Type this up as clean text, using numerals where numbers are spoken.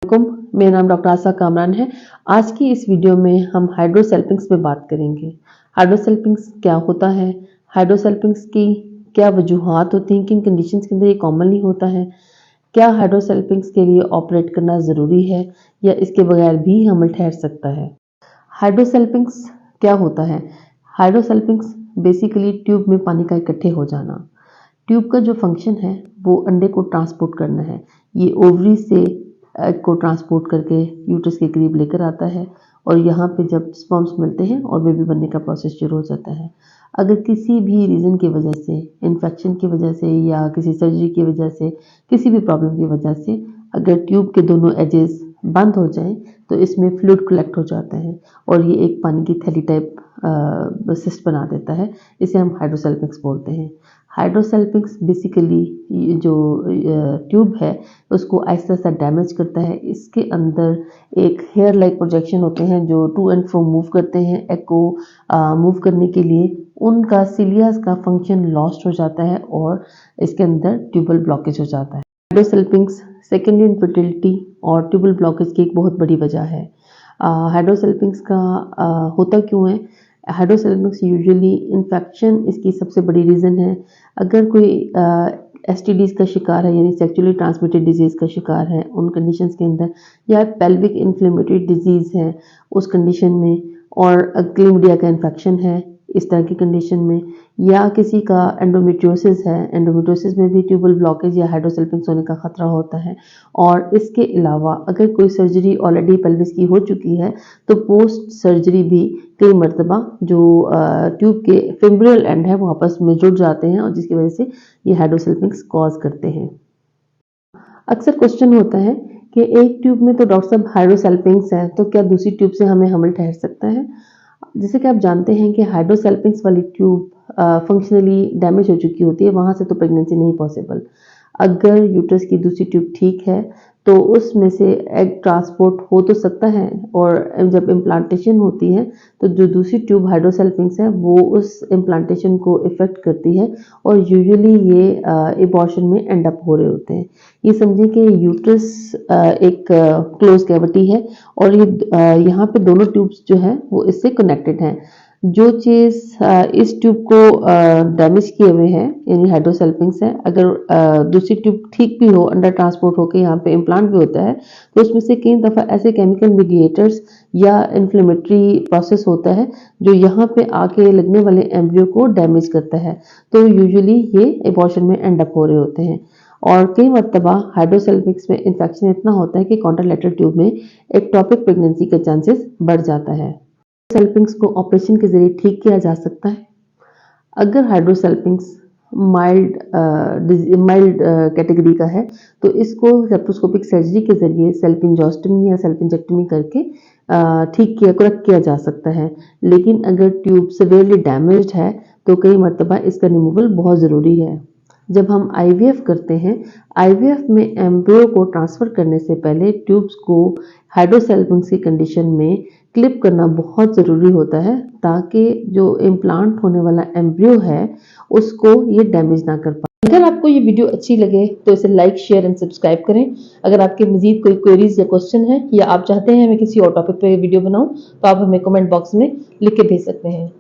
मेरा नाम डॉक्टर आसा कामरान है। आज की इस वीडियो में हम हाइड्रोसेल्पिंग्स पे बात करेंगे। हाइड्रोसेल्पिंग्स क्या होता है, हाइड्रोसेल्पिंग्स की क्या वजूहात होती हैं, किन कंडीशंस के अंदर ये कॉमनली होता है, क्या हाइड्रोसेल्पिंग्स के लिए ऑपरेट करना ज़रूरी है या इसके बगैर भी हमल ठहर सकता है। हाइड्रोसेल्पिंग्स क्या होता है? हाइड्रोसेल्पिंग्स बेसिकली ट्यूब में पानी का इकट्ठे हो जाना। ट्यूब का जो फंक्शन है वो अंडे को ट्रांसपोर्ट करना है। ये ओवरी से एग को ट्रांसपोर्ट करके यूट्रस के करीब लेकर आता है और यहाँ पे जब स्पर्म्स मिलते हैं और बेबी बनने का प्रोसेस शुरू हो जाता है। अगर किसी भी रीज़न की वजह से, इन्फेक्शन की वजह से या किसी सर्जरी की वजह से, किसी भी प्रॉब्लम की वजह से अगर ट्यूब के दोनों एजेस बंद हो जाएं तो इसमें फ्लूइड कलेक्ट हो जाता है और ये एक पानी की थैली टाइप सिस्ट बना देता है। इसे हम हाइड्रोसेल्पिंग्स बोलते हैं। हाइड्रोसेल्पिंग्स बेसिकली जो ट्यूब है उसको आहिस्ता आहिस्ता डैमेज करता है। इसके अंदर एक हेयर लाइक प्रोजेक्शन होते हैं जो टू एंड फ्रो मूव करते हैं एग को मूव करने के लिए। उनका सिलियास का फंक्शन लॉस्ट हो जाता है और इसके अंदर ट्यूबल ब्लॉकेज हो जाता है। हाइड्रोसेल्पिंग्स सेकेंडरी इनफर्टिलिटी और ट्यूबल ब्लॉकेज की एक बहुत बड़ी वजह है। हाइड्रोसेल्पिंग्स का होता क्यों है? हाइड्रोसेल्पिंग्स यूजुअली इन्फेक्शन इसकी सबसे बड़ी रीज़न है। अगर कोई एसटीडीज़ का शिकार है यानी सेक्सुअली ट्रांसमिटेड डिजीज़ का शिकार है उन कंडीशंस के अंदर, या पेल्विक इन्फ्लेमेटरी डिजीज़ है उस कंडीशन में, और क्लैमिडिया का इन्फेक्शन है इस तरह की कंडीशन में, या किसी का एंडोमेट्रियोसिस है, एंडोमेट्रियोसिस में भी ट्यूबल ब्लॉकेज या हाइड्रोसेल्पिंग्स होने का खतरा होता है। और इसके अलावा अगर कोई सर्जरी ऑलरेडी पेल्विस की हो चुकी है तो पोस्ट सर्जरी भी कई मरतबा जो ट्यूब के फिम्ब्रियल एंड है वो आपस में जुड़ जाते हैं और जिसकी वजह से ये हाइड्रोसेल्पिंग्स कॉज करते हैं। अक्सर क्वेश्चन होता है कि एक ट्यूब में तो डॉक्टर साहब हाइड्रोसेल्पिंग्स है तो क्या दूसरी ट्यूब से हमें हमल ठहर सकता है? जैसे कि आप जानते हैं कि हाइड्रोसेल्पिंग्स वाली ट्यूब फंक्शनली डैमेज हो चुकी होती है, वहाँ से तो प्रेगनेंसी नहीं पॉसिबल। अगर यूट्रस की दूसरी ट्यूब ठीक है तो उसमें से एग ट्रांसपोर्ट हो तो सकता है, और जब इम्प्लांटेशन होती है तो जो दूसरी ट्यूब हाइड्रोसेल्पिंग्स है वो उस इम्प्लांटेशन को इफ़ेक्ट करती है और यूजुअली ये एबॉर्शन में एंड अप हो रहे होते हैं। ये समझें कि यूट्रस एक क्लोज कैविटी है और ये यहाँ पे दोनों ट्यूब्स जो है वो इससे कनेक्टेड हैं। जो चीज़ इस ट्यूब को डैमेज किए हुए हैं यानी हाइड्रोसेल्पिंग्स है, अगर दूसरी ट्यूब ठीक भी हो, अंडर ट्रांसपोर्ट होकर यहाँ पे इम्प्लांट भी होता है तो उसमें से कई दफ़ा ऐसे केमिकल मीडिएटर्स या इन्फ्लेमेटरी प्रोसेस होता है जो यहाँ पे आके लगने वाले एम्ब्रियो को डैमेज करता है। तो यूजुअली ये एबॉर्शन में एंड अप हो रहे होते हैं। और कई मरतबा हाइड्रोसेल्पिंग्स में इन्फेक्शन इतना होता है कि कॉन्ट्रालैटरल ट्यूब में एक्टोपिक प्रेगनेंसी का चांसेस बढ़ जाता है। हाइड्रोसेल्पिंग्स को ऑपरेशन के जरिए ठीक किया जा सकता है। अगर हाइड्रोसेल्पिंग्स माइल्ड कैटेगरी का है तो इसको लेप्रोस्कोपिक सर्जरी के जरिए सेल्पिंजोस्टमी या सेल्पिंजेक्टमी करके ठीक किया करेक्ट किया जा सकता है। लेकिन अगर ट्यूब सिवियरली डैमेज्ड है तो कई मरतबा इसका रिमूवल बहुत ज़रूरी है। जब हम आईवीएफ करते हैं, आईवीएफ में एम्ब्रियो को ट्रांसफ़र करने से पहले ट्यूब्स को हाइड्रोसेल्पिंग्स की कंडीशन में क्लिप करना बहुत ज़रूरी होता है ताकि जो इम्प्लांट होने वाला एम्ब्रियो है उसको ये डैमेज ना कर पाए। अगर आपको ये वीडियो अच्छी लगे तो इसे लाइक, शेयर एंड सब्सक्राइब करें। अगर आपके मजीद कोई क्वेरीज या क्वेश्चन है या आप चाहते हैं मैं किसी और टॉपिक पर वीडियो बनाऊं तो आप हमें कमेंट बॉक्स में लिख के भेज सकते हैं।